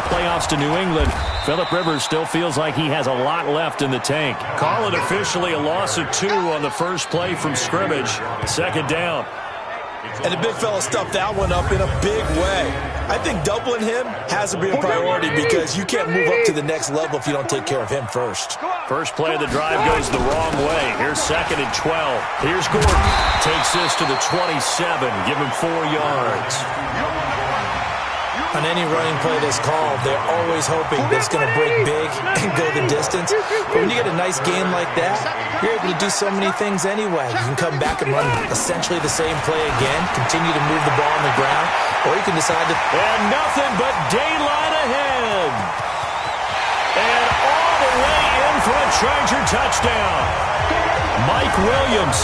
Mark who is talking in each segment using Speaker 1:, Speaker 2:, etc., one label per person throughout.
Speaker 1: playoffs to New England, Phillip Rivers still feels like he has a lot left in the tank. Call it officially a loss of 2 on the first play from scrimmage. Second down.
Speaker 2: And the big fella stuffed that one up in a big way. I think doubling him has to be a priority because you can't move up to the next level if you don't take care of him first.
Speaker 1: First play of the drive goes the wrong way. Here's 2nd and 12. Here's Gordon. Takes this to the 27. Give him 4 yards.
Speaker 2: On any running play that's called, they're always hoping that it's going to break big and go the distance. But when you get a nice game like that, you're able to do so many things anyway. You can come back and run essentially the same play again, continue to move the ball on the ground, or you can decide to...
Speaker 1: And nothing but daylight ahead. And all the way in for a Charger touchdown. Mike Williams,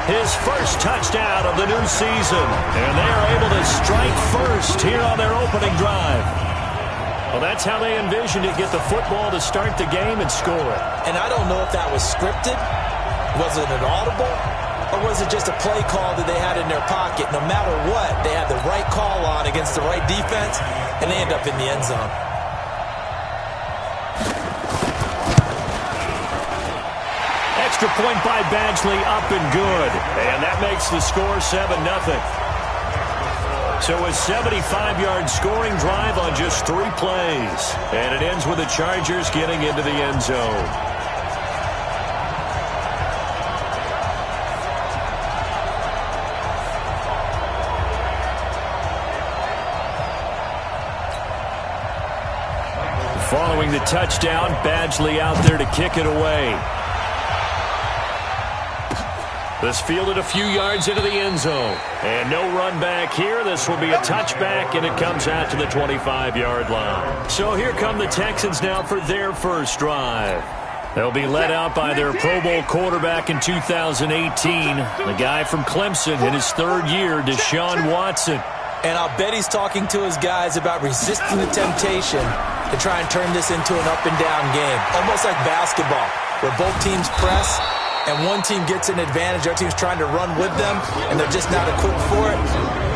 Speaker 1: his first touchdown of the new season. And they are able to strike first here on their opening drive. Well, that's how they envisioned it, get the football to start the game and score it.
Speaker 2: And I don't know if that was scripted. Was it an audible? Or was it just a play call that they had in their pocket? No matter what, they had the right call on against the right defense, and they end up in the end zone.
Speaker 1: Extra point by Badgley, up and good. And that makes the score 7-0. So a 75-yard scoring drive on just 3 plays. And it ends with the Chargers getting into the end zone. Following the touchdown, Badgley out there to kick it away. This fielded a few yards into the end zone. And no run back here. This will be a touchback, and it comes out to the 25-yard line. So here come the Texans now for their first drive. They'll be led out by their Pro Bowl quarterback in 2018, the guy from Clemson in his 3rd year, Deshaun Watson.
Speaker 2: And I'll bet he's talking to his guys about resisting the temptation to try and turn this into an up-and-down game. Almost like basketball, where both teams press, and one team gets an advantage, the other team's trying to run with them, and they're just not equipped for it.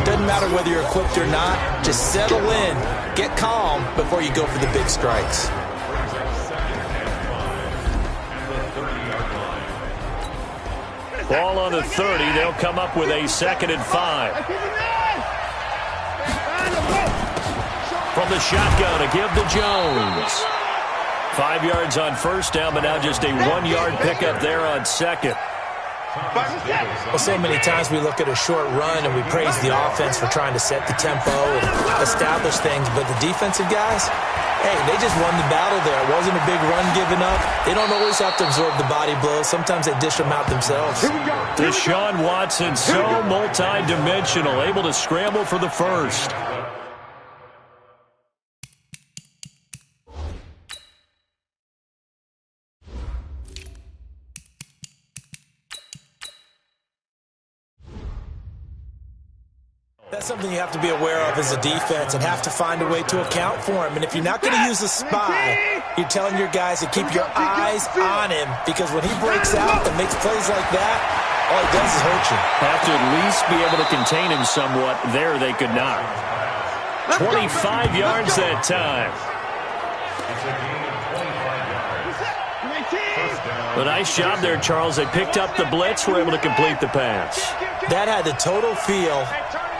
Speaker 2: Doesn't matter whether you're equipped or not. Just settle in, get calm before you go for the big strikes.
Speaker 1: Ball on the 30. They'll come up with a 2nd and 5. From the shotgun to give to Jones. 5 yards on first down, but now just a 1-yard pickup there on 2nd.
Speaker 2: Well, so many times we look at a short run and we praise the offense for trying to set the tempo and establish things, but the defensive guys, hey, they just won the battle there. It wasn't a big run given up. They don't always have to absorb the body blows. Sometimes they dish them out themselves.
Speaker 1: Deshaun Watson, so multi-dimensional, able to scramble for the first.
Speaker 2: That's something you have to be aware of as a defense and have to find a way to account for him. And if you're not going to use a spy, you're telling your guys to keep your eyes on him, because when he breaks out and makes plays like that, all he does is hurt you.
Speaker 1: Have to at least be able to contain him somewhat. There they could not. 25 yards that time. A nice job there, Charles. They picked up the blitz, were able to complete the pass.
Speaker 2: That had the total feel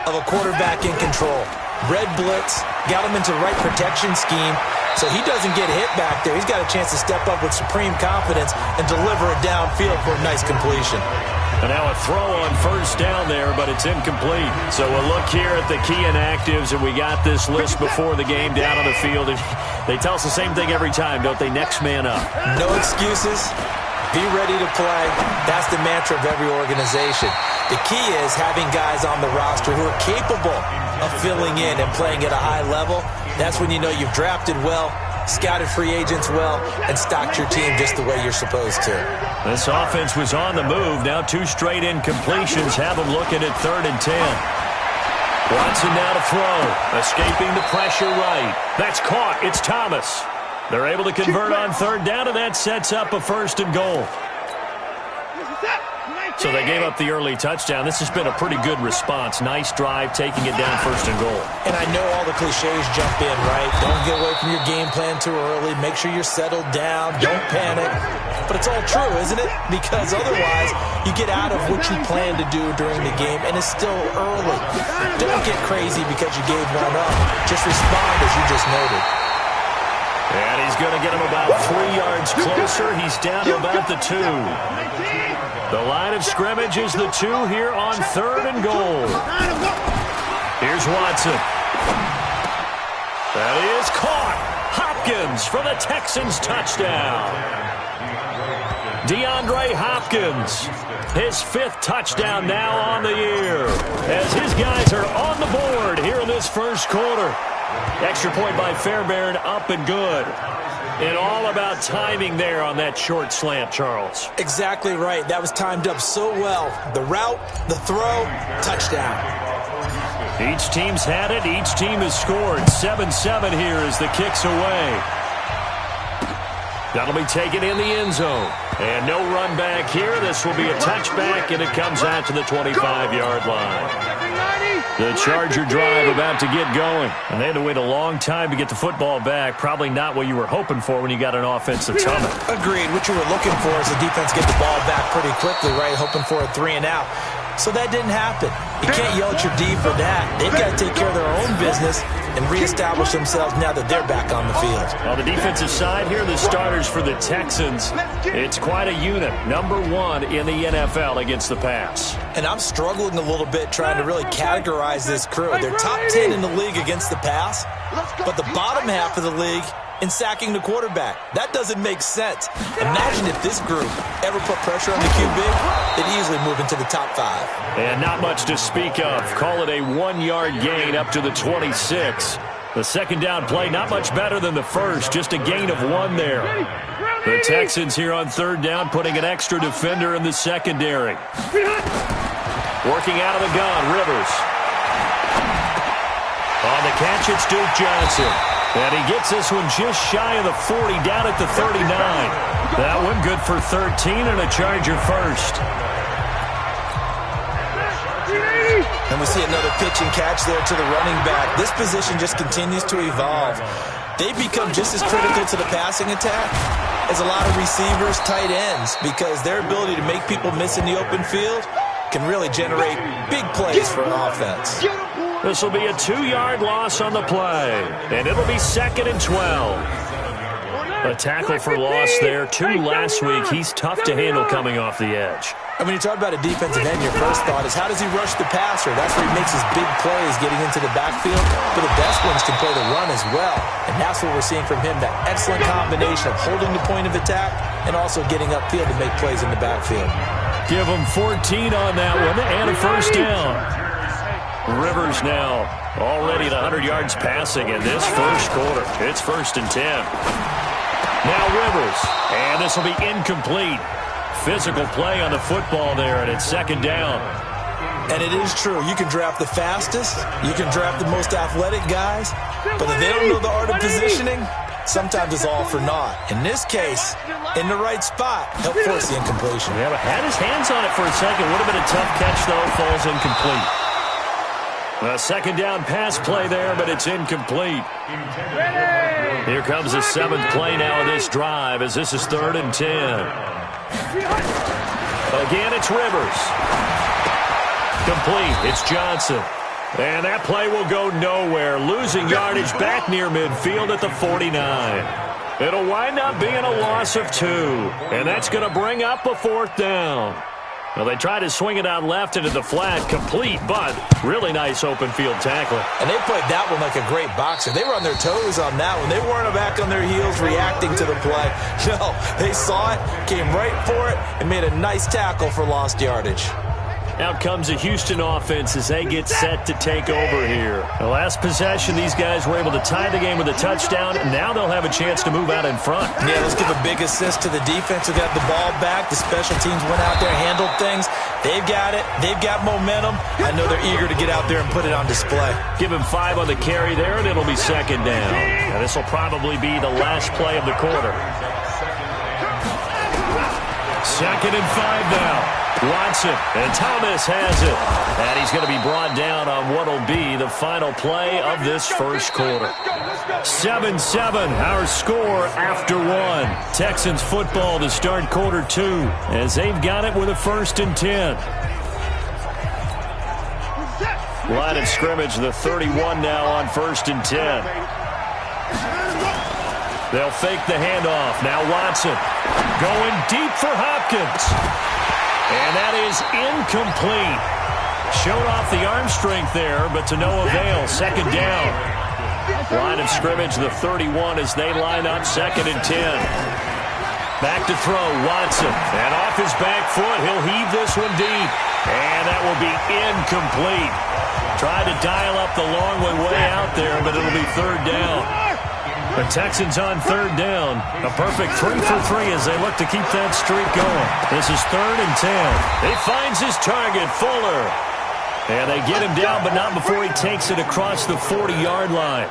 Speaker 2: of a quarterback in control. Red blitz, got him into the right protection scheme, so he doesn't get hit back there. He's got a chance to step up with supreme confidence and deliver it downfield for a nice completion.
Speaker 1: And now a throw on first down there, but it's incomplete. So we'll look here at the key inactives, and we got this list before the game down on the field. They tell us the same thing every time, don't they? Next man up.
Speaker 2: No excuses. Be ready to play. That's the mantra of every organization. The key is having guys on the roster who are capable of filling in and playing at a high level. That's when you know you've drafted well, scouted free agents well, and stocked your team just the way you're supposed to.
Speaker 1: This offense was on the move. Now 2 straight incompletions have them looking at 3rd and 10. Watson now to throw. Escaping the pressure right. That's caught. It's Thomas. They're able to convert on 3rd down, and that sets up a 1st and goal. So they gave up the early touchdown. This has been a pretty good response. Nice drive, taking it down 1st and goal.
Speaker 2: And I know all the cliches jump in, right? Don't get away from your game plan too early. Make sure you're settled down. Don't panic. But it's all true, isn't it? Because otherwise, you get out of what you plan to do during the game, and it's still early. Don't get crazy because you gave one up. Just respond as you just noted.
Speaker 1: And he's going to get him about 3 yards closer. He's down to about the 2. The line of scrimmage is the 2 here on 3rd and goal. Here's Watson. That is caught. Hopkins for the Texans touchdown. DeAndre Hopkins, his 5th touchdown now on the year, as his guys are on the board here in this 1st quarter. Extra point by Fairbairn, up and good. And all about timing there on that short slant, Charles.
Speaker 2: Exactly right. That was timed up so well. The route, the throw, touchdown.
Speaker 1: Each team's had it. Each team has scored. 7-7 here as the kick's away. That'll be taken in the end zone. And no run back here. This will be a touchback, and it comes out to the 25-yard line. The Charger drive about to get going. And they had to wait a long time to get the football back. Probably not what you were hoping for when you got an offensive tunnel.
Speaker 2: Agreed. What you were looking for is the defense get the ball back pretty quickly, right? Hoping for a 3 and out. So that didn't happen. You can't yell at your D for that. They've got to take care of their own business and reestablish themselves now that they're back on the field.
Speaker 1: On the defensive side here, the starters for the Texans, it's quite a unit. Number 1 in the NFL against the pass.
Speaker 2: And I'm struggling a little bit trying to really categorize this crew. They're top 10 in the league against the pass, but the bottom half of the league in sacking the quarterback. That doesn't make sense. Imagine if this group ever put pressure on the QB, they'd easily move into the top 5.
Speaker 1: And not much to speak of. Call it a 1-yard gain up to the 26. The second down play, not much better than the first, just a gain of 1 there. The Texans here on 3rd down, putting an extra defender in the secondary. Working out of the gun, Rivers. On the catch, it's Duke Johnson. And he gets this one just shy of the 40, down at the 39. That one good for 13 and a Charger first.
Speaker 2: And we see another pitch and catch there to the running back. This position just continues to evolve. They become just as critical to the passing attack as a lot of receivers, tight ends, because their ability to make people miss in the open field can really generate big plays for an offense.
Speaker 1: This will be a 2-yard loss on the play, and it'll be 2nd and 12. A tackle for loss there. 2 last week. He's tough to handle coming off the edge.
Speaker 2: And when you talk about a defensive end, your first thought is how does he rush the passer? That's where he makes his big plays getting into the backfield. But the best ones can play the run as well. And that's what we're seeing from him, that excellent combination of holding the point of attack and also getting upfield to make plays in the backfield.
Speaker 1: Give him 14 on that one and a first down. Rivers now already at 100 yards passing in this 1st quarter. It's 1st and 10. Now Rivers, and this will be incomplete. Physical play on the football there, and it's 2nd down.
Speaker 2: And it is true. You can draft the fastest. You can draft the most athletic guys. But if they don't know the art of positioning, sometimes it's all for naught. In this case, in the right spot, help force the incompletion.
Speaker 1: Yeah, but had his hands on it for a second. Would have been a tough catch, though. Falls incomplete. A 2nd down pass play there, but it's incomplete. Here comes the 7th play now of this drive, as this is 3rd and 10. Again, it's Rivers. Complete. It's Johnson. And that play will go nowhere. Losing yardage back near midfield at the 49. It'll wind up being a loss of 2. And that's going to bring up a 4th down. Well, they tried to swing it out left into the flat, complete, but really nice open field tackling.
Speaker 2: And they played that one like a great boxer. They were on their toes on that one. They weren't back on their heels reacting to the play. No, they saw it, came right for it, and made a nice tackle for lost yardage.
Speaker 1: Out comes the Houston offense as they get set to take over here. The last possession, these guys were able to tie the game with a touchdown, and now they'll have a chance to move out in front.
Speaker 2: Yeah, let's give a big assist to the defense who got the ball back. The special teams went out there, handled things. They've got it. They've got momentum. I know they're eager to get out there and put it on display.
Speaker 1: Give him 5 on the carry there, and it'll be 2nd down. Now, this will probably be the last play of the quarter. 2nd and 5 now. Watson, and Thomas has it. And he's going to be brought down on what will be the final play of this first quarter. 7-7, our score after one. Texans football to start quarter two as they've got it with a 1st and 10. Line of scrimmage, the 31 now on 1st and 10. They'll fake the handoff. Now Watson going deep for Hopkins. And that is incomplete. Showed off the arm strength there, but to no avail. 2nd down. Line of scrimmage, the 31 as they line up 2nd and 10. Back to throw, Watson. And off his back foot, he'll heave this one deep. And that will be incomplete. Tried to dial up the long one way out there, but it'll be 3rd down. The Texans on 3rd down. A perfect 3 for 3 as they look to keep that streak going. This is 3rd and 10. He finds his target, Fuller. And they get him down, but not before he takes it across the 40-yard line.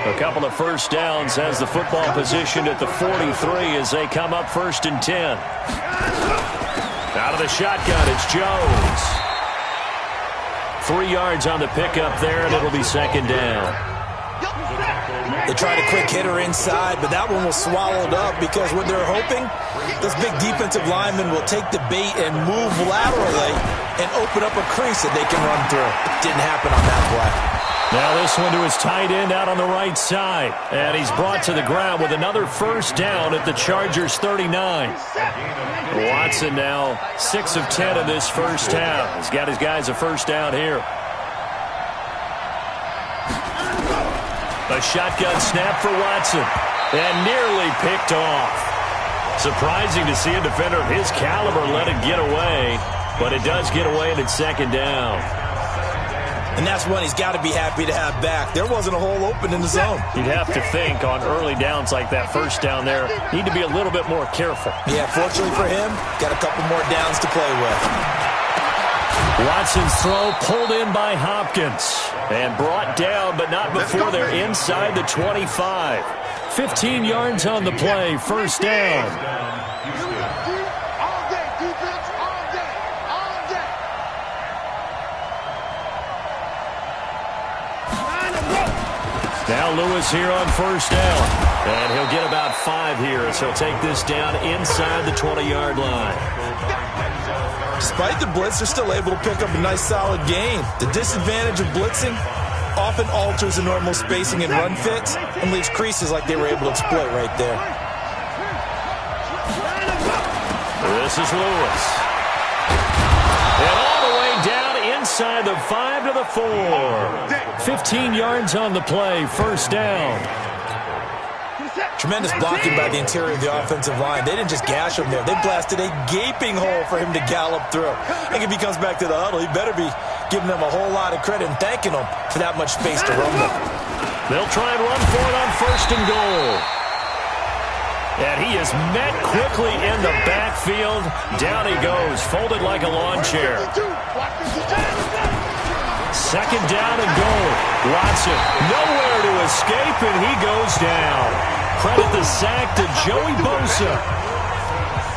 Speaker 1: A couple of first downs has the football positioned at the 43 as they come up 1st and 10. Out of the shotgun, it's Jones. 3 yards on the pickup there, and it'll be 2nd down.
Speaker 2: They tried a quick hitter inside, but that one was swallowed up because what they're hoping, this big defensive lineman will take the bait and move laterally and open up a crease that they can run through. Didn't happen on that play.
Speaker 1: Now this one to his tight end out on the right side. And he's brought to the ground with another 1st down at the Chargers' 39. Watson now 6 of 10 in this first half. He's got his guys a 1st down here. A shotgun snap for Watson. And nearly picked off. Surprising to see a defender of his caliber let it get away. But it does get away and it's 2nd down.
Speaker 2: And that's one he's got to be happy to have back. There wasn't a hole open in the zone.
Speaker 1: You'd have to think on early downs like that 1st down there, need to be a little bit more careful.
Speaker 2: Yeah, fortunately for him, got a couple more downs to play with.
Speaker 1: Watson's throw pulled in by Hopkins and brought down, but not before they're inside the 25. 15 yards on the play, 1st down. Now Lewis here on 1st down. And he'll get about 5 here as he'll take this down inside the 20-yard line.
Speaker 2: Despite the blitz, they're still able to pick up a nice solid gain. The disadvantage of blitzing often alters the normal spacing and run fits and leaves creases like they were able to exploit right there.
Speaker 1: This is Lewis. And all the way down inside the 5 to the 4. 15 yards on the play, 1st down.
Speaker 2: Tremendous blocking by the interior of the offensive line. They didn't just gash him there. They blasted a gaping hole for him to gallop through. I think if he comes back to the huddle, he better be giving them a whole lot of credit and thanking them for that much space to run them.
Speaker 1: They'll try and run for it on 1st and goal. And he is met quickly in the backfield. Down he goes, folded like a lawn chair. 2nd down and goal. Watson nowhere to escape, and he goes down. Credit the sack to Joey Bosa.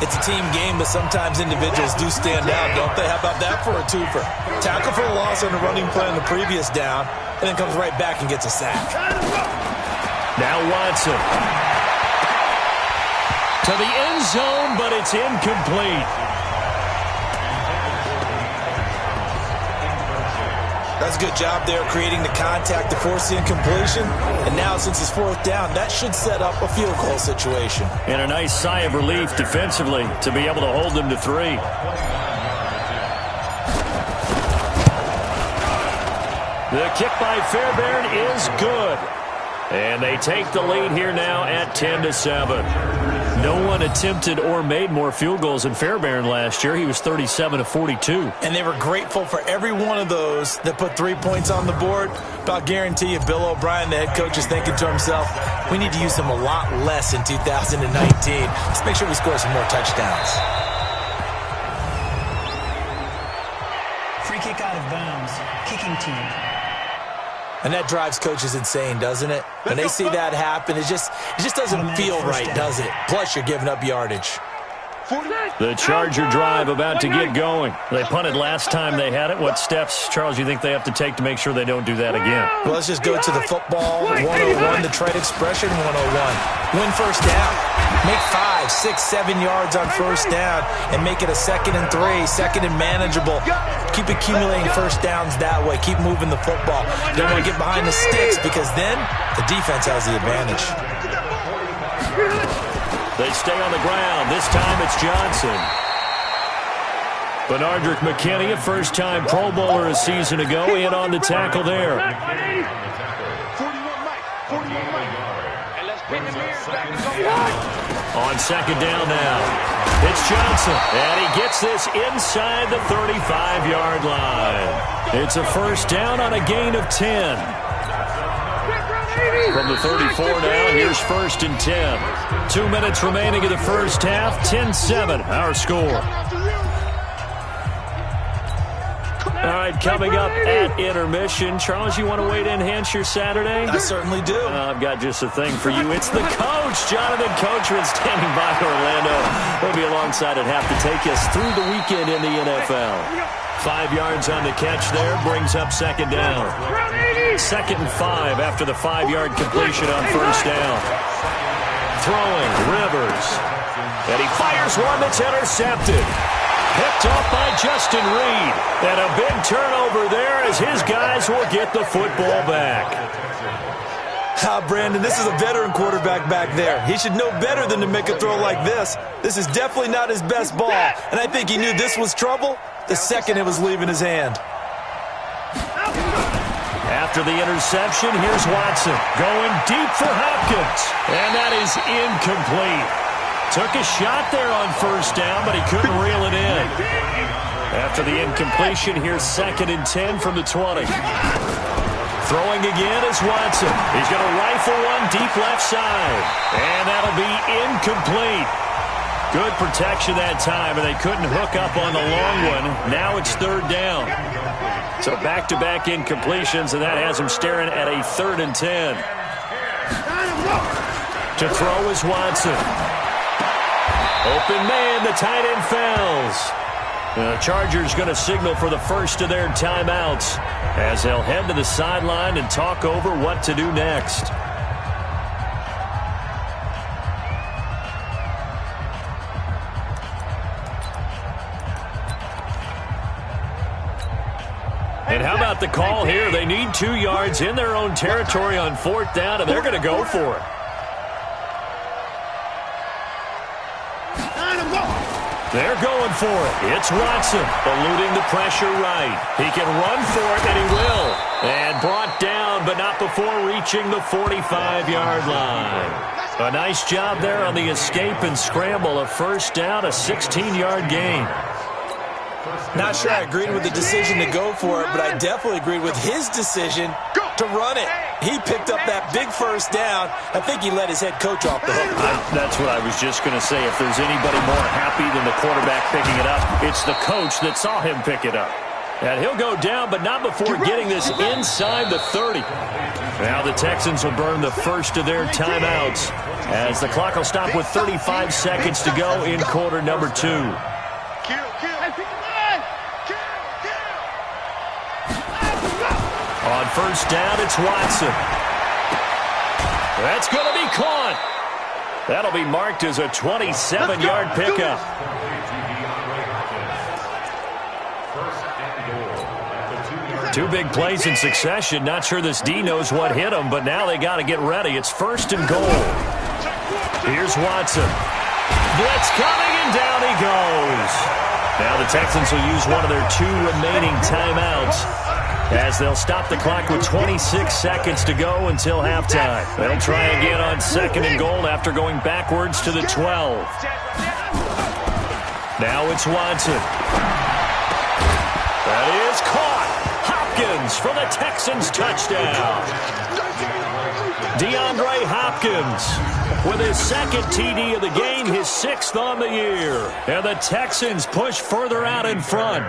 Speaker 2: It's a team game, but sometimes individuals do stand out, don't they? How about that for a twofer? Tackle for a loss on the running play on the previous down, and then comes right back and gets a sack.
Speaker 1: Now Watson. To the end zone, but it's incomplete.
Speaker 2: That's a good job there creating the contact to force the incompletion. And now, since it's 4th down, that should set up a field goal situation.
Speaker 1: And a nice sigh of relief defensively to be able to hold them to 3. The kick by Fairbairn is good. And they take the lead here now at 10-7. No one attempted or made more field goals than Fairbairn last year. He was 37 of 42.
Speaker 2: And they were grateful for every one of those that put 3 points on the board. But I'll guarantee you, Bill O'Brien, the head coach, is thinking to himself, we need to use him a lot less in 2019. Let's make sure we score some more touchdowns.
Speaker 3: Free kick out of bounds. Kicking team.
Speaker 2: And that drives coaches insane, doesn't it? When they see that happen, it just doesn't feel right, does it? Plus, you're giving up yardage.
Speaker 1: The Charger drive about to get going. They punted last time they had it. What steps, Charles, you think they have to take to make sure they don't do that again?
Speaker 2: Well, let's just go to the football 101, the trade expression 101. Win first down. Make 5, 6, 7 yards on first down and make it a 2nd and 3, second and manageable. Keep accumulating first downs that way. Keep moving the football. Don't want to get behind the sticks because then the defense has the advantage.
Speaker 1: They stay on the ground. This time it's Johnson. Benardrick McKinney, a first-time Pro Bowler a season ago, in on the tackle there. On second down now, it's Johnson, and he gets this inside the 35-yard line. It's a first down on a gain of 10. From the 34 now, here's 1st and 10. 2 minutes remaining in the first half, 10-7, our score. All right, coming up at intermission. Charles, you want to wait to enhance your Saturday?
Speaker 2: I certainly do.
Speaker 1: I've got just a thing for you. It's the coach, Jonathan Coachman, standing by Orlando. He'll be alongside at half to take us through the weekend in the NFL. 5 yards on the catch there, brings up second down. 2nd and 5 after the 5-yard completion on first down. Throwing, Rivers. And he fires one that's intercepted. Picked off by Justin Reed. And a big turnover there as his guys will get the football back.
Speaker 2: Brandon, this is a veteran quarterback back there. He should know better than to make a throw like this. This is definitely not his best ball. And I think he knew this was trouble the second it was leaving his hand.
Speaker 1: After the interception, here's Watson going deep for Hopkins. And that is incomplete. Took a shot there on first down, but he couldn't reel it in. After the incompletion, here's 2nd and 10 from the 20. Throwing again is Watson. He's going to rifle one deep left side. And that'll be incomplete. Good protection that time, and they couldn't hook up on the long one. Now it's 3rd down. So back-to-back incompletions, and that has him staring at a 3rd and 10. To throw is Watson. Open man, the tight end fails. The Chargers going to signal for the first of their timeouts as they'll head to the sideline and talk over what to do next. And how about the call here? They need 2 yards in their own territory on 4th down, and they're going to go for it. They're going for it. It's Watson eluding the pressure right. He can run for it, and he will. And brought down, but not before reaching the 45-yard line. A nice job there on the escape and scramble. A first down, a 16-yard gain.
Speaker 2: Not sure I agreed with the decision to go for it, but I definitely agreed with his decision to run it. He picked up that big first down. I think he let his head coach off the hook.
Speaker 1: That's what I was just going to say. If there's anybody more happy than the quarterback picking it up, it's the coach that saw him pick it up. And he'll go down, but not before getting this inside the 30. Now the Texans will burn the first of their timeouts as the clock will stop with 35 seconds to go in quarter number 2. On first down, it's Watson. That's going to be caught. That'll be marked as a 27-yard pickup. Two big plays in succession. Not sure this D knows what hit him, but now they got to get ready. It's 1st and goal. Here's Watson. Blitz coming, and down he goes. Now the Texans will use one of their 2 remaining timeouts as they'll stop the clock with 26 seconds to go until halftime. They'll try again on 2nd and goal after going backwards to the 12. Now it's Watson. That is caught. Hopkins for the Texans touchdown. DeAndre Hopkins with his 2nd TD of the game, his 6th on the year. And the Texans push further out in front.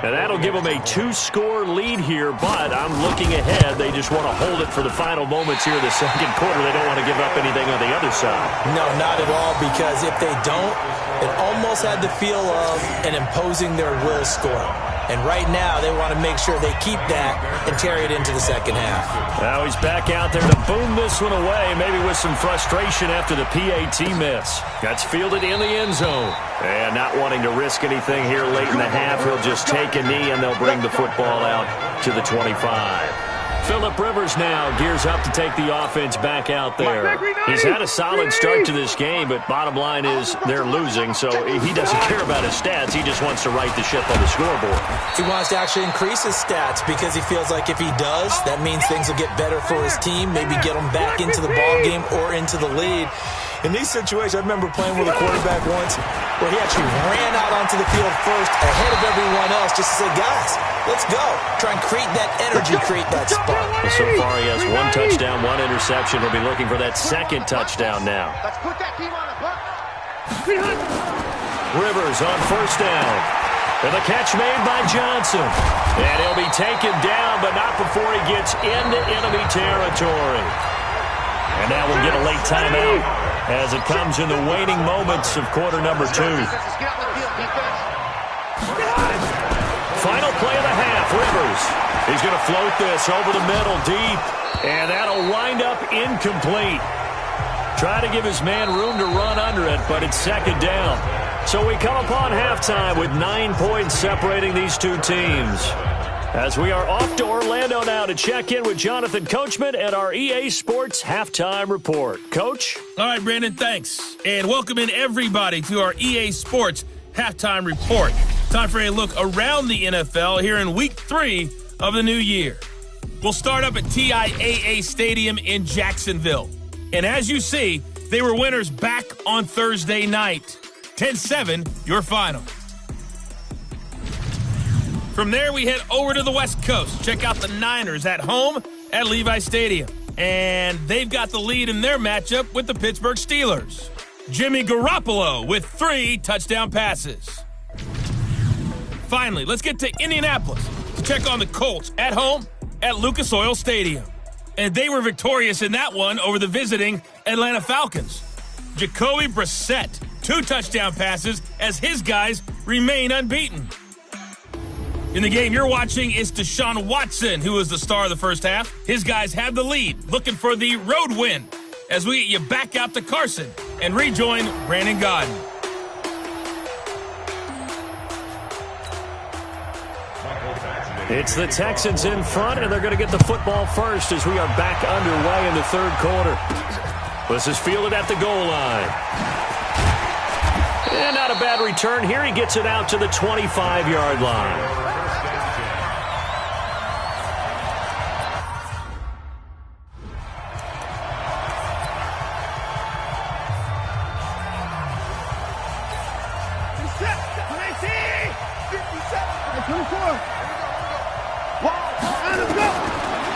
Speaker 1: And that'll give them a 2-score lead here, but I'm looking ahead. They just want to hold it for the final moments here in the second quarter. They don't want to give up anything on the other side.
Speaker 2: No, not at all, because if they don't, it almost had the feel of an imposing their will score. And right now, they want to make sure they keep that and carry it into the second half.
Speaker 1: Now he's back out there to boom this one away, maybe with some frustration after the PAT miss. That's fielded in the end zone. And not wanting to risk anything here late in the half, he'll just take a knee and they'll bring the football out to the 25. Phillip Rivers now gears up to take the offense back out there. He's had a solid start to this game, but bottom line is they're losing, so he doesn't care about his stats. He just wants to right the ship on the scoreboard.
Speaker 2: He wants to actually increase his stats because he feels like if he does, that means things will get better for his team, maybe get them back into the ball game or into the lead. In these situations, I remember playing with a quarterback once where he actually ran out onto the field first ahead of everyone else just to say, guys, let's go. Try and create that energy, create that spark.
Speaker 1: Well, so far he has 1 touchdown, 1 interception. He'll be looking for that second touchdown now.
Speaker 4: Let's put that team on the buck.
Speaker 1: Rivers on first down. And the catch made by Johnson. And he'll be taken down, but not before he gets into enemy territory. And now we'll get a late timeout as it comes in the waning moments of quarter number 2. Final play of the half, Rivers. He's going to float this over the middle deep, and that'll wind up incomplete. Try to give his man room to run under it, but it's second down. So we come upon halftime with 9 points separating these two teams. As we are off to Orlando now to check in with Jonathan Coachman at our EA Sports Halftime Report. Coach?
Speaker 5: All right, Brandon, thanks. And welcome in everybody to our EA Sports Halftime Report. Time for a look around the NFL here in Week 3 of the new year. We'll start up at TIAA Stadium in Jacksonville. And as you see, they were winners back on Thursday night. 10-7, your final. From there, we head over to the West Coast. Check out the Niners at home at Levi Stadium. And they've got the lead in their matchup with the Pittsburgh Steelers. Jimmy Garoppolo with 3 touchdown passes. Finally, let's get to Indianapolis to check on the Colts at home at Lucas Oil Stadium. And they were victorious in that one over the visiting Atlanta Falcons. Jacoby Brissett, 2 touchdown passes as his guys remain unbeaten. In the game you're watching is Deshaun Watson, who was the star of the first half. His guys have the lead, looking for the road win as we get you back out to Carson and rejoin Brandon Godden.
Speaker 1: It's the Texans in front, and they're going to get the football first as we are back underway in the third quarter. This is fielded at the goal line. And not a bad return here. He gets it out to the 25-yard line.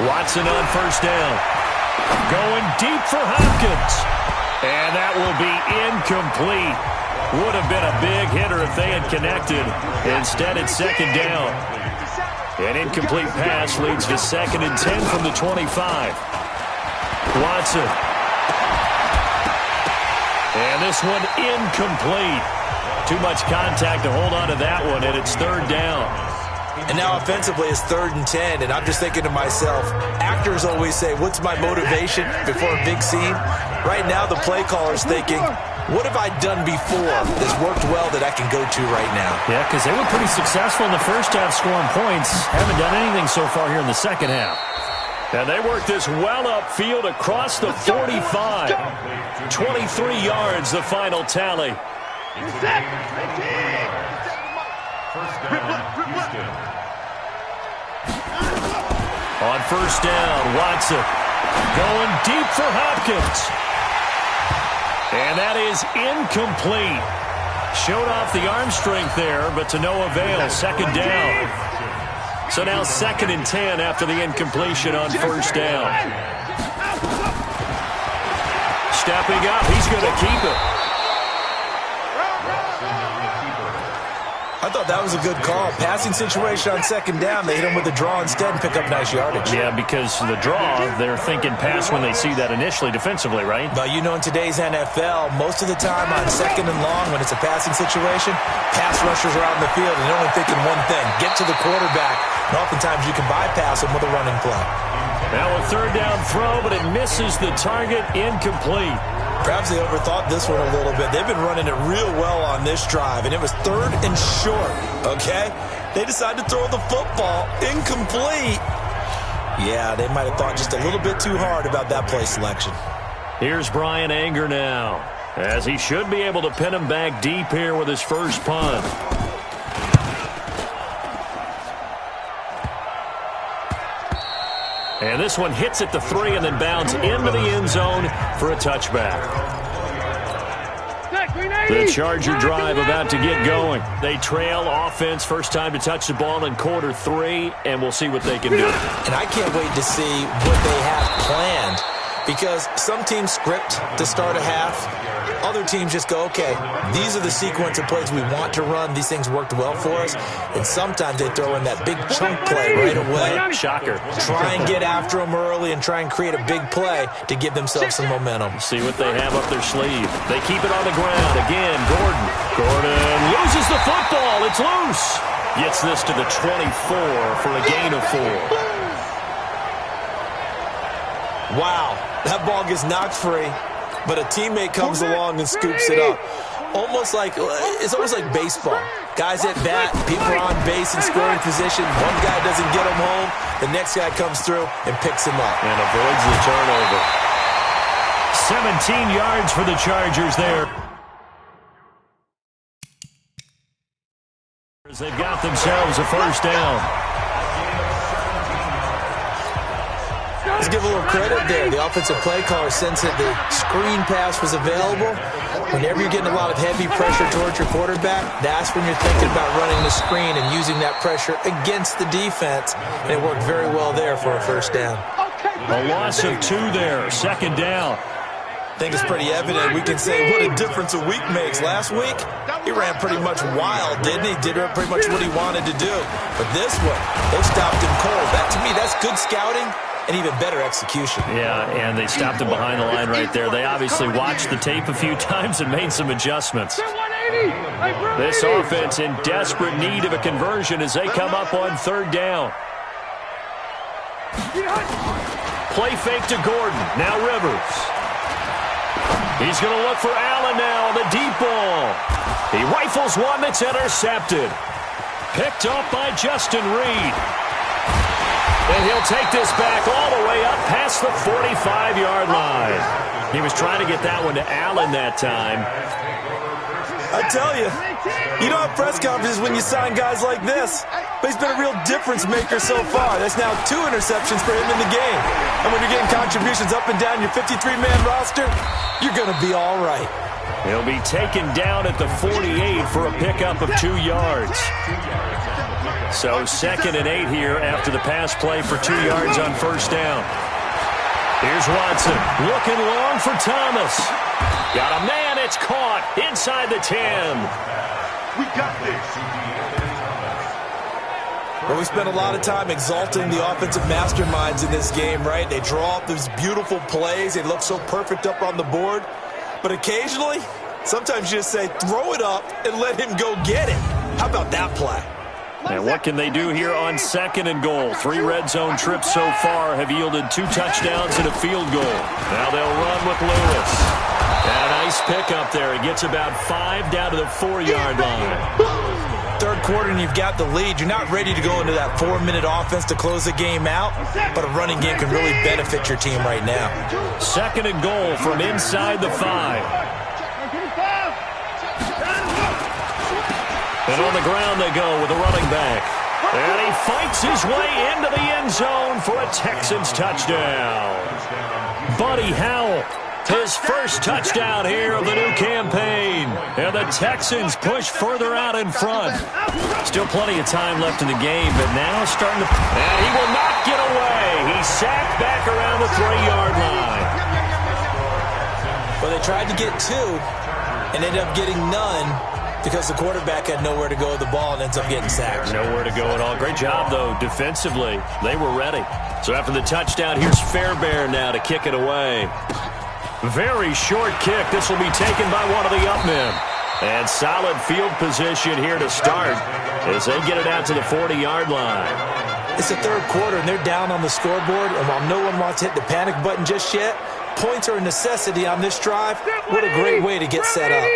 Speaker 1: Watson on first down. Going deep for Hopkins. And that will be incomplete. Would have been a big hitter if they had connected. Instead, it's second down. An incomplete pass leads to 2nd and 10 from the 25. Watson. And this one incomplete. Too much contact to hold on to that one, and it's third down.
Speaker 2: And now offensively it's 3rd and 10, and I'm just thinking to myself, actors always say, what's my motivation before a big scene? Right now the play caller's thinking, what have I done before that's worked well that I can go to right now?
Speaker 1: Yeah, because they were pretty successful in the first half scoring points. Haven't done anything so far here in the second half. And they work this well upfield across the 45. 23 yards, the final tally. On first down, Watson going deep for Hopkins. And that is incomplete. Showed off the arm strength there, but to no avail. Second down. So now 2nd and 10 after the incompletion on first down. Stepping up, he's going to keep it.
Speaker 2: I thought that was a good call. Passing situation on second down, they hit him with a draw instead and pick up nice yardage.
Speaker 1: Yeah, because the draw, they're thinking pass when they see that initially defensively, right?
Speaker 2: But you know, in today's NFL, most of the time on second and long, when it's a passing situation, pass rushers are out in the field and they're only thinking one thing, get to the quarterback. And oftentimes you can bypass them with a running play.
Speaker 1: Now a third down throw, but it misses the target, incomplete.
Speaker 2: Perhaps they overthought this one a little bit. They've been running it real well on this drive, and it was third and short, okay? They decided to throw the football incomplete. Yeah, they might have thought just a little bit too hard about that play selection.
Speaker 1: Here's Brian Anger now, as he should be able to pin him back deep here with his first punt. And this one hits at the 3 and then bounds into the end zone for a touchback. The Charger drive about to get going. They trail offense, first time to touch the ball in quarter 3, and we'll see what they can do.
Speaker 2: And I can't wait to see what they have planned, because some teams script to start a half. Other teams just go, okay, these are the sequence of plays we want to run. These things worked well for us. And sometimes they throw in that big chunk play right away.
Speaker 1: Shocker.
Speaker 2: Try and get after them early and try and create a big play to give themselves some momentum.
Speaker 1: See what they have up their sleeve. They keep it on the ground. Again, Gordon. Gordon loses the football. It's loose. Gets this to the 24 for a gain of 4.
Speaker 2: Wow, that ball gets knocked free, but a teammate comes along and scoops it up. It's almost like baseball. Guys at bat, people are on base in scoring position. One guy doesn't get him home. The next guy comes through and picks him up.
Speaker 1: And avoids the turnover. 17 yards for the Chargers there. They've got themselves a first down.
Speaker 2: Let's give a little credit there. The offensive play caller sensed that the screen pass was available. Whenever you're getting a lot of heavy pressure towards your quarterback, that's when you're thinking about running the screen and using that pressure against the defense. And it worked very well there for a first down.
Speaker 1: A loss of 2 there, second down.
Speaker 2: I think it's pretty evident. We can say what a difference a week makes. Last week, he ran pretty much wild, didn't he? Did pretty much what he wanted to do. But this one, they stopped him cold. That, to me, that's good scouting and even better execution.
Speaker 1: Yeah, and they stopped him behind the line right there. They obviously watched the tape a few times and made some adjustments. This offense in desperate need of a conversion as they come up on third down. Play fake to Gordon. Now Rivers. He's going to look for Allen now on the deep ball. He rifles one that's intercepted. Picked up by Justin Reed. And he'll take this back all the way up past the 45-yard line. He was trying to get that one to Allen that time.
Speaker 2: I tell you, you don't have press conferences when you sign guys like this. But he's been a real difference maker so far. That's now 2 interceptions for him in the game. And when you're getting contributions up and down your 53-man roster, you're going to be all right.
Speaker 1: He'll be taken down at the 48 for a pickup of 2 yards. So 2nd and 8 here after the pass play for 2 yards on first down. Here's Watson looking long for Thomas. Got a man, it's caught inside the 10.
Speaker 4: We got this.
Speaker 2: Well, we spent a lot of time exalting the offensive masterminds in this game, right? They draw up these beautiful plays. They look so perfect up on the board. But occasionally, sometimes you just say, throw it up and let him go get it. How about that play?
Speaker 1: And what can they do here on 2nd and goal? 3 red zone trips so far have yielded 2 touchdowns and a field goal. Now they'll run with Lewis. And a nice pickup there. He gets about 5 down to the 4-yard line.
Speaker 2: Third quarter and you've got the lead. You're not ready to go into that 4-minute offense to close the game out, but a running game can really benefit your team right now.
Speaker 1: 2nd and goal from inside the 5. And on the ground they go with a running back. And he fights his way into the end zone for a Texans touchdown. Buddy Howell, his first touchdown here of the new campaign. And the Texans push further out in front. Still plenty of time left in the game, but now starting to... And he will not get away. He's sacked back around the 3-yard line.
Speaker 2: Well, they tried to get 2 and ended up getting none. because the quarterback had nowhere to go with the ball and ends up getting sacked.
Speaker 1: Nowhere to go at all. Great job, though, defensively. They were ready. So after the touchdown, here's Fairbairn now to kick it away. Very short kick. This will be taken by one of the up men. And solid field position here to start as they get it out to the 40-yard line.
Speaker 2: It's the third quarter, and they're down on the scoreboard, and while no one wants to hit the panic button just yet, points are a necessity on this drive. What a great way to get set up.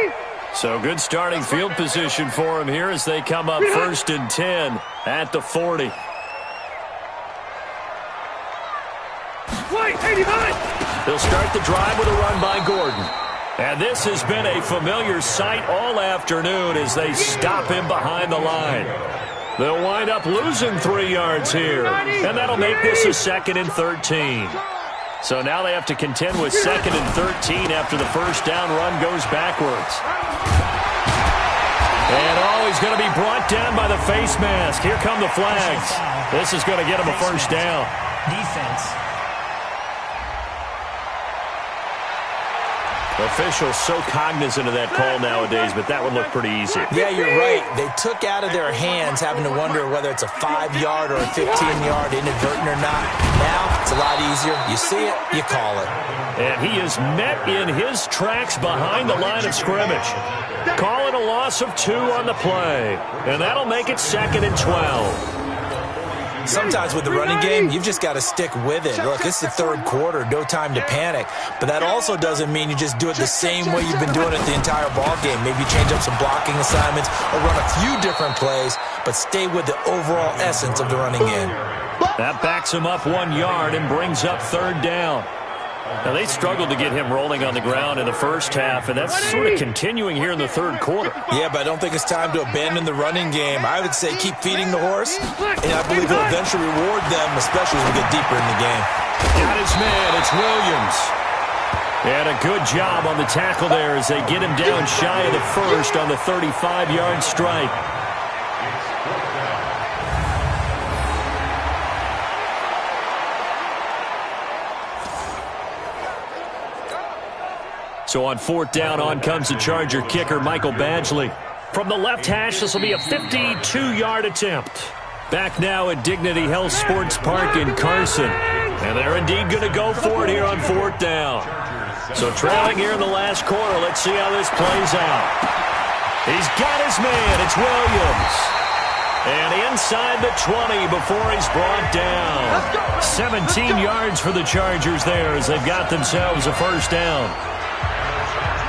Speaker 1: So good starting field position for them here as they come up 1st and 10 at the 40. They'll start the drive with a run by Gordon. And this has been a familiar sight all afternoon as they stop him behind the line. They'll wind up losing 3 yards here, and that'll make this a 2nd and 13. So now they have to contend with 2nd and 13 after the first down run goes backwards. And he's going to be brought down by the face mask. Here come the flags. This is going to get him a first down.
Speaker 3: Defense.
Speaker 1: Officials so cognizant of that call nowadays, but that would look pretty easy.
Speaker 2: Yeah, you're right. They took out of their hands having to wonder whether it's a 5-yard or a 15-yard inadvertent or not. Now, it's a lot easier. You see it, you call it.
Speaker 1: And he is met in his tracks behind the line of scrimmage. Call it a loss of 2 on the play, and that'll make it 2nd and 12.
Speaker 2: Sometimes with the running game, you've just got to stick with it. Look, it's the third quarter, no time to panic. But that also doesn't mean you just do it the same way you've been doing it the entire ball game. Maybe change up some blocking assignments or run a few different plays, but stay with the overall essence of the running game.
Speaker 1: That backs him up 1 yard and brings up 3rd down. Now, they struggled to get him rolling on the ground in the first half, and that's sort of continuing here in the third quarter.
Speaker 2: Yeah, but I don't think it's time to abandon the running game. I would say keep feeding the horse, and I believe he'll eventually reward them, especially as we get deeper in the game.
Speaker 1: Got his man. It's Williams. And a good job on the tackle there as they get him down shy of the first on the 35-yard strike. So on 4th down, on comes the Charger kicker, Michael Badgley. From the left hash, this will be a 52-yard attempt. Back now at Dignity Health Sports Park in Carson. And they're indeed going to go for it here on 4th down. So trailing here in the last quarter, let's see how this plays out. He's got his man, it's Williams. And inside the 20 before he's brought down. 17 yards for the Chargers there as they've got themselves a first down.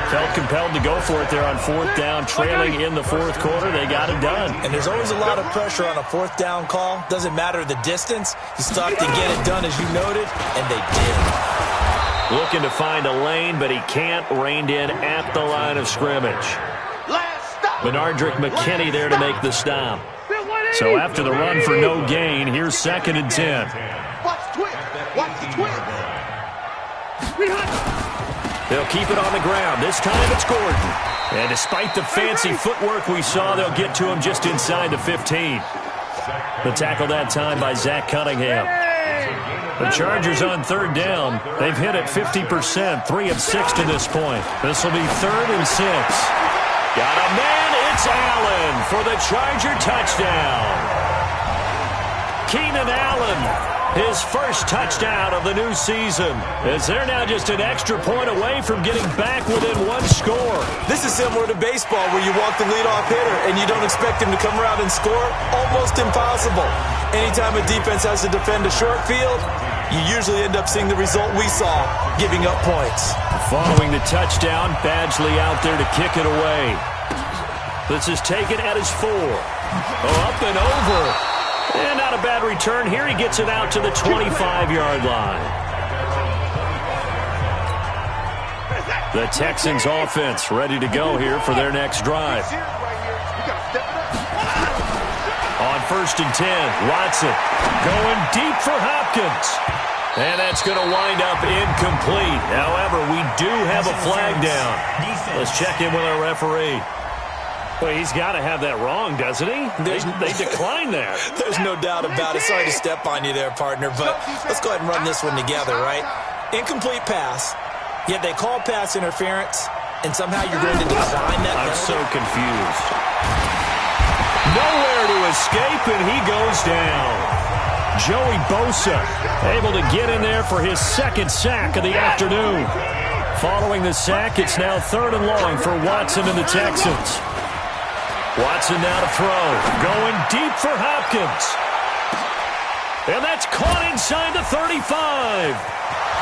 Speaker 1: Felt compelled to go for it there on 4th down, trailing in the 4th quarter. They got it done.
Speaker 2: And there's always a lot of pressure on a 4th down call. Doesn't matter the distance. You start to get it done, as you noted, and they did.
Speaker 1: Looking to find a lane, but he can't. Reined in at the line of scrimmage. Benardrick McKinney there to make the stop. So after the run for no gain, here's 2nd and 10.
Speaker 4: Watch the twin.
Speaker 1: They'll keep it on the ground. This time it's Gordon. And despite the fancy footwork we saw, they'll get to him just inside the 15. The tackle that time by Zach Cunningham. The Chargers on 3rd down. They've hit it 50%, 3 of 6 to this point. This will be 3rd and 6. Got a man. It's Allen for the Charger touchdown. Keenan Allen. His first touchdown of the new season, as they're now just an extra point away from getting back within 1 score.
Speaker 2: This is similar to baseball where you walk the leadoff hitter and you don't expect him to come around and score. Almost impossible. Anytime a defense has to defend a short field, you usually end up seeing the result we saw, giving up points.
Speaker 1: Following the touchdown, Badgley out there to kick it away. This is taken at his 4. Up and over. And not a bad return here. He gets it out to the 25-yard line. The Texans offense ready to go here for their next drive. On 1st and 10, Watson going deep for Hopkins. And that's going to wind up incomplete. However, we do have a flag down. Let's check in with our referee. Well, he's got to have that wrong, doesn't he? They declined that.
Speaker 2: There's no doubt about it. Sorry to step on you there, partner, but let's go ahead and run this one together, right? Incomplete pass, yet they call pass interference, and somehow you're going to decline that penalty?
Speaker 1: I'm so confused. Nowhere to escape, and he goes down. Joey Bosa able to get in there for his second sack of the afternoon. Following the sack, it's now 3rd and long for Watson and the Texans. Watson now to throw. Going deep for Hopkins. And that's caught inside the 35.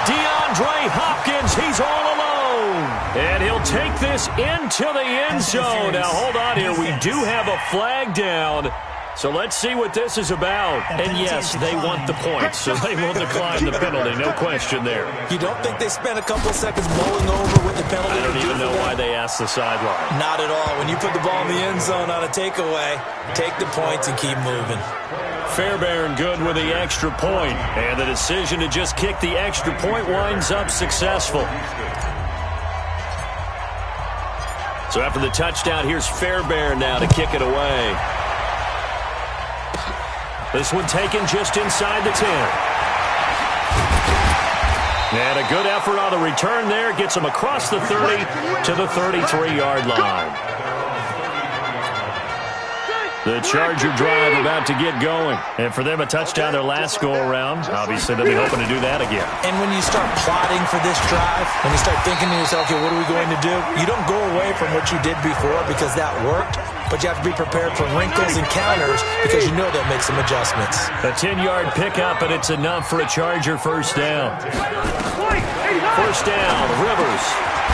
Speaker 1: DeAndre Hopkins, he's all alone. And he'll take this into the end zone. Now, hold on here. We do have a flag down. So let's see what this is about. And yes, they want the points, so they will decline the penalty. No question there.
Speaker 2: You don't think they spent a couple of seconds mulling over what the penalty?
Speaker 1: I don't even know why they asked the sideline.
Speaker 2: Not at all. When you put the ball in the end zone on a takeaway, take the points and keep moving.
Speaker 1: Fairbairn good with the extra point. And the decision to just kick the extra point winds up successful. So after the touchdown, here's Fairbairn now to kick it away. This one taken just inside the 10. And a good effort on the return there. Gets him across the 30 to the 33-yard line. The Charger drive about to get going. And for them, a touchdown their last go-around. Obviously, they'll be hoping to do that again.
Speaker 2: And when you start plotting for this drive, when you start thinking to yourself, okay, what are we going to do? You don't go away from what you did before because that worked. But you have to be prepared for wrinkles and counters because you know they'll make some adjustments.
Speaker 1: A 10-yard pickup, and it's enough for a Charger first down. First down, Rivers.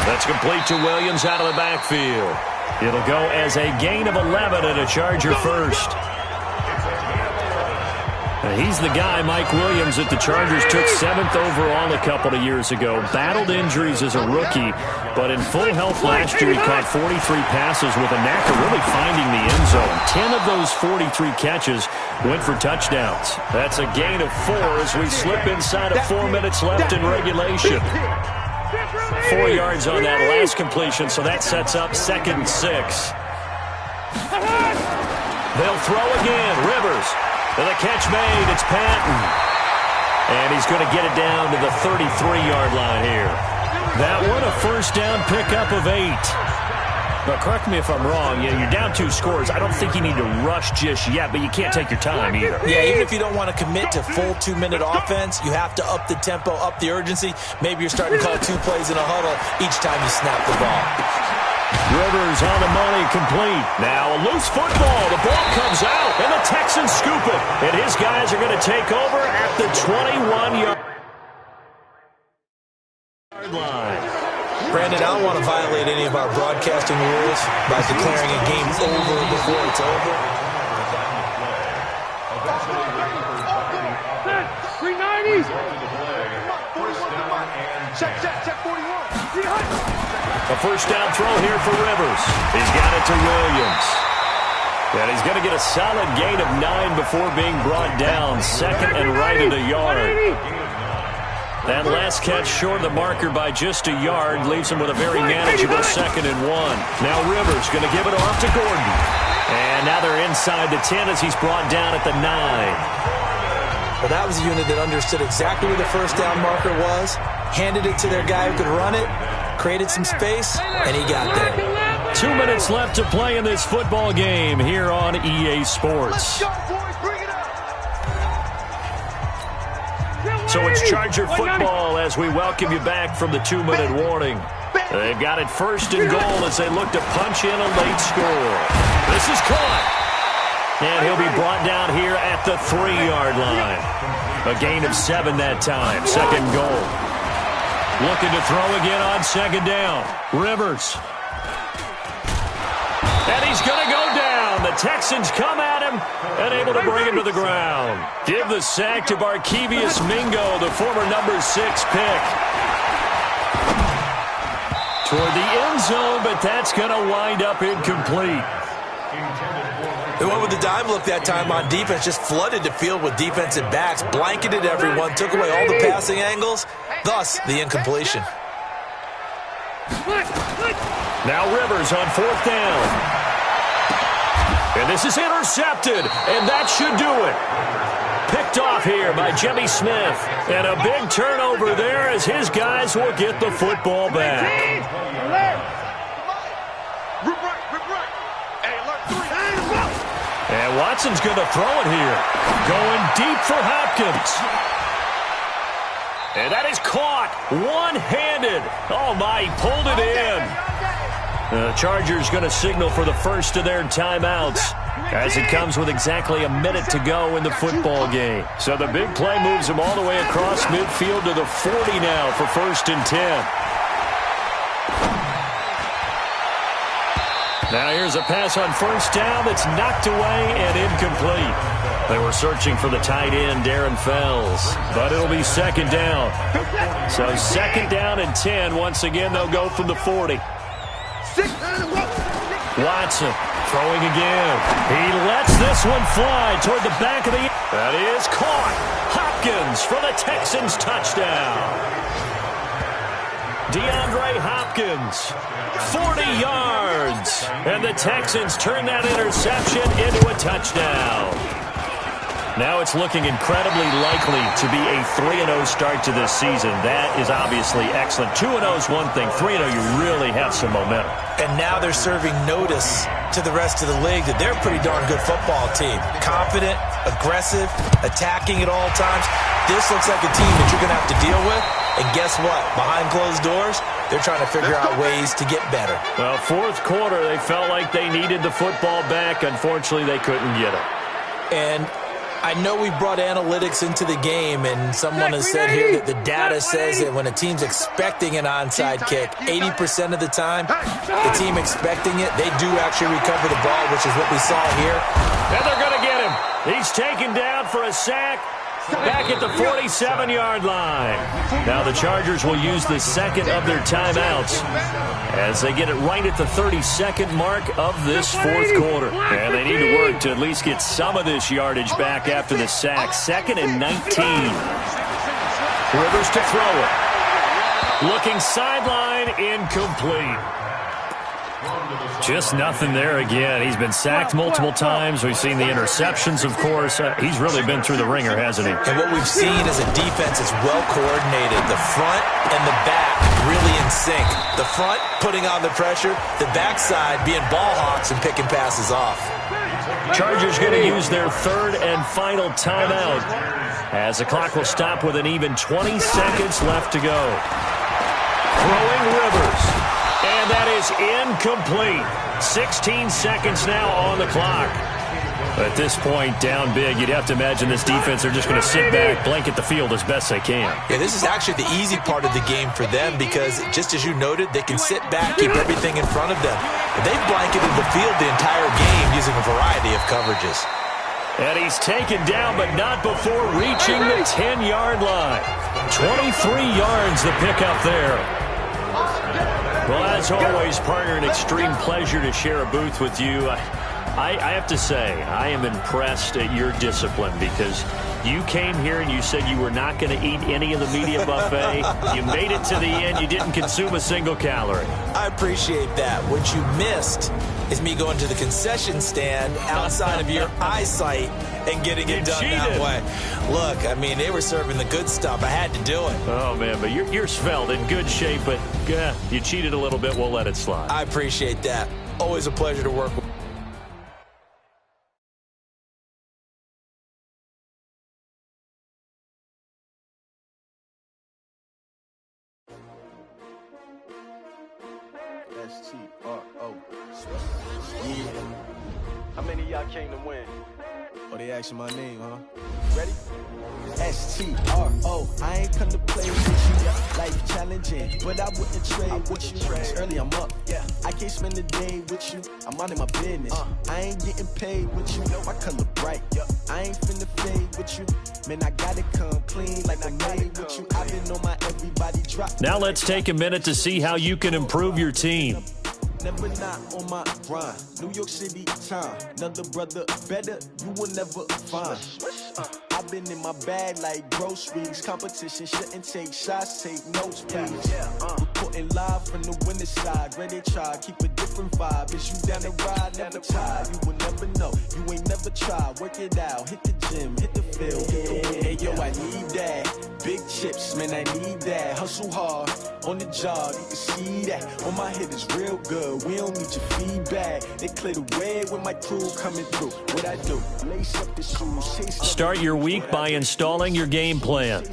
Speaker 1: That's complete to Williams out of the backfield. It'll go as a gain of 11 and a Charger first. Now he's the guy, Mike Williams, that the Chargers took 7th overall a couple of years ago. Battled injuries as a rookie, but in full health last year, he caught 43 passes with a knack of really finding the end zone. 10 of those 43 catches went for touchdowns. That's a gain of 4 as we slip inside of 4 minutes left in regulation. 4 yards on that last completion, so that sets up 2nd and 6. They'll throw again. Rivers. And the catch made. It's Patton. And he's going to get it down to the 33-yard line here. That one, a first down pickup of 8. Now, correct me if I'm wrong. You're down 2 scores. I don't think you need to rush just yet, but you can't take your time either.
Speaker 2: Yeah, even if you don't want to commit to full 2-minute offense, you have to up the tempo, up the urgency. Maybe you're starting to call 2 plays in a huddle each time you snap the ball.
Speaker 1: Rivers on the money, complete. Now a loose football. The ball comes out, and the Texans scoop it. And his guys are going to take over at the 21-yard line.
Speaker 2: Brandon, I don't want to violate any of our broadcasting rules by declaring a game over before it's over.
Speaker 4: 390s. Check 41.
Speaker 1: A first down throw here for Rivers. He's got it to Williams. And he's going to get a solid gain of 9 before being brought down. 2nd and right at a yard. That last catch short of the marker by just a yard leaves him with a very manageable 2nd and 1. Now Rivers going to give it off to Gordon. And now they're inside the 10 as he's brought down at the 9.
Speaker 2: Well, that was a unit that understood exactly where the first down marker was, handed it to their guy who could run it, created some space, and he got there.
Speaker 1: 2 minutes left to play in this football game here on EA Sports. So it's Charger football as we welcome you back from the 2-minute warning. They've got it 1st and goal as they look to punch in a late score. This is caught. And he'll be brought down here at the 3-yard line. A gain of 7 that time. 2nd goal. Looking to throw again on 2nd down. Rivers. And he's going to go down. The Texans come at him and able to bring him to the ground. Give the sack to Barkevius Mingo, the former number 6 pick. Toward the end zone, but that's going to wind up incomplete.
Speaker 2: They went with the dime look that time on defense, just flooded the field with defensive backs, blanketed everyone, took away all the passing angles, thus the incompletion.
Speaker 1: Now Rivers on 4th down. And this is intercepted, and that should do it. Picked off here by Jimmy Smith. And a big turnover there as his guys will get the football back. Watson's going to throw it here. Going deep for Hopkins. And that is caught one-handed. Oh, my, he pulled it in. The Chargers going to signal for the first of their timeouts as it comes with exactly a minute to go in the football game. So the big play moves him all the way across midfield to the 40 now for 1st and 10. Now here's a pass on 1st down that's knocked away and incomplete. They were searching for the tight end, Darren Fells, but it'll be 2nd down. So 2nd down and 10. Once again, they'll go from the 40. Watson throwing again. He lets this one fly toward the back of the... That is caught. Hopkins for the Texans touchdown. DeAndre Hopkins, 40 yards. And the Texans turn that interception into a touchdown. Now it's looking incredibly likely to be a 3-0 start to this season. That is obviously excellent. 2-0 is one thing. 3-0, you really have some momentum.
Speaker 2: And now they're serving notice to the rest of the league that they're a pretty darn good football team. Confident, aggressive, attacking at all times. This looks like a team that you're going to have to deal with. And guess what? Behind closed doors, they're trying to figure out ways to get better.
Speaker 1: Well, 4th quarter, they felt like they needed the football back. Unfortunately, they couldn't get it.
Speaker 2: And I know we brought analytics into the game, and someone has said here that the data says that when a team's expecting an onside kick, 80% of the time, the team expecting it, they do actually recover the ball, which is what we saw here.
Speaker 1: And they're going to get him. He's taken down for a sack. Back at the 47-yard line. Now the Chargers will use the 2nd of their timeouts as they get it right at the 32nd mark of this 4th quarter. And they need to work to at least get some of this yardage back after the sack. 2nd and 19. Rivers to throw it. Looking sideline, incomplete. Just nothing there again. He's been sacked multiple times. We've seen the interceptions, of course. He's really been through the ringer, hasn't he?
Speaker 2: And what we've seen is a defense that's well coordinated. The front and the back really in sync. The front putting on the pressure. The backside being ball hawks and picking passes off.
Speaker 1: Chargers going to use their 3rd and final timeout as the clock will stop with an even 20 seconds left to go. Throwing Rivers. And that is incomplete. 16 seconds now on the clock. At this point, down big, you'd have to imagine this defense, they're just going to sit back, blanket the field as best they can.
Speaker 2: Yeah, this is actually the easy part of the game for them because, just as you noted, they can sit back, keep everything in front of them. But they've blanketed the field the entire game using a variety of coverages.
Speaker 1: And he's taken down, but not before reaching the 10-yard line. 23 yards the pickup there. Well, as always, partner, an extreme pleasure to share a booth with you. I have to say, I am impressed at your discipline because you came here and you said you were not going to eat any of the media buffet. You made it to the end. You didn't consume a single calorie.
Speaker 2: I appreciate that. What you missed is me going to the concession stand outside of your eyesight and getting it done that way. Look, I mean, they were serving the good stuff. I had to do it.
Speaker 1: Oh, man, but you're svelte, in good shape, but you cheated a little bit. We'll let it slide.
Speaker 2: I appreciate that. Always a pleasure to work with.
Speaker 6: S-T-R-O. Yeah. How many of y'all came to win? Oh, they asking my name, huh? Ready? S-T-R-O. I ain't come to play with you. Life challenging, but I wouldn't trade with you. It's early, I'm up. Yeah. I can't spend the day with you. I'm minding my business. I ain't getting paid with you. My color bright. I ain't finna fade with you. Man, I gotta come clean like I made with you. I've been on my everybody drop.
Speaker 1: Now let's take a minute to see how you can improve your team.
Speaker 6: Never not on my grind. New York City time. Another brother better, you will never find. I've been in my bag like groceries. Competition shouldn't take shots, take notes, please. Reporting live from the winning side. Great they try, keep a different vibe. Is you down the ride, never tired. You will never know, you ain't never tried. Work it out, hit the gym, hit the field, hit the win. Hey yo, I need that. Big chips, man, I need that. Hustle hard, on the job, you can see that. On my head is real good, we don't need your feedback. They clear the way when my crew coming through. What I do, lace up the shoes, chase.
Speaker 1: Start your week by installing your game plan.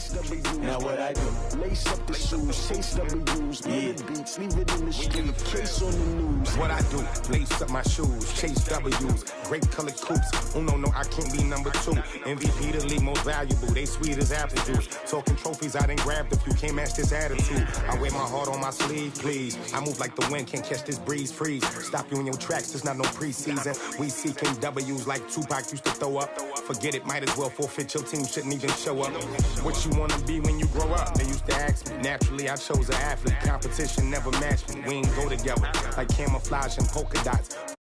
Speaker 6: Now what I do, lace up the shoes, chase W's, beats, leave it in the street, case on the news.
Speaker 7: What I do, lace up my shoes, chase W's, great colored coops. Oh no, I can't be number 2. MVP the league most valuable, they sweet as apple juice. Talking trophies, I done grabbed a few, can't match this attitude. I wear my heart on my sleeve, please. I move like the wind, can't catch this breeze, freeze. Stop you in your tracks, there's not no preseason. We seeking W's like Tupac used to throw up. Forget it, might as well forfeit, your team shouldn't even show up. What you wanna be when you grow up? They used to ask me. Naturally, I chose an athlete. Competition never matched me. We ain't go together like camouflage and polka dots.